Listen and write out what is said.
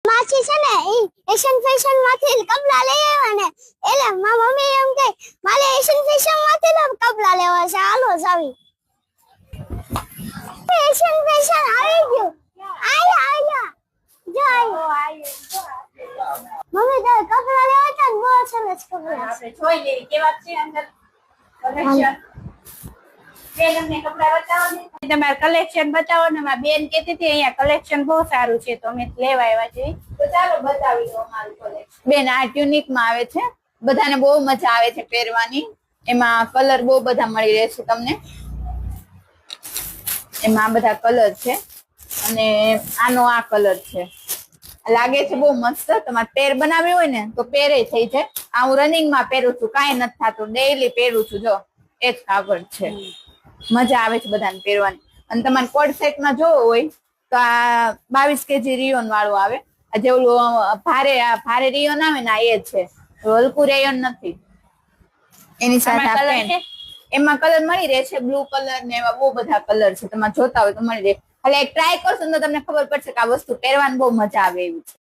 માછી છે ને ઈ Asian fashion માંથી કપડા લઈ આવ્યા ને એટલે મારી મમ્મી એમ કે મારે એશિયન ફેશન માંથી કપડા લેવા છે હાલો જાવી એશિયન ફેશન આવી ગયું આયા જો મમ્મી તો કપડા લેવા હતા ને બહુ સરસ કપડા આપણે જોઈ લેવી કેવા છે અંદર કલેક્શન બેન અમને કપડા બતાવો ને તમારું કલેક્શન બતાવો ને મારી બેન કહેતી હતી અહીંયા કલેક્શન બહુ સારું છે તો અમે લેવા આવ્યા છીએ તો ચાલો બતાવી દો અમારું કલેક્શન બેન આ ટ્યુનિક માં આવે છે બધાને બહુ મજા આવે છે પહેરવાની એમાં કલર બહુ બધા મળી રહેશે તમને એમાં આ બધા કલર છે અને આનો આ કલર છે લાગે છે બહુ મસ્ત તમારે પેર બનાવી હોય ને તો પેરે થઈ જાય આ હું રનિંગ માં પહેરું છું કાંઈ નથી થતું ડેઈલી પહેરું છું જો એક કાપડ છે મજા આવે છે બધાને પહેરવાની અને તમારે કોડ સેટ માં જોવો હોય તો આ 22 કેજી રિયોન વાળું આવે આ જે ઓલું ભારે રિયોન આવે ને આ એ છે હલકું રેયોન નથી એની સાથે આ પેન્ટ એમાં કલર મળી રહે છે બ્લુ કલર ને એવા બહુ બધા કલર છે તમે જોતા હોય તો મળી રહે એટલે ટ્રાય કરશો તો તમને ખબર પડશે કે આ વસ્તુ પહેરવાની બહુ મજા આવે એવી છે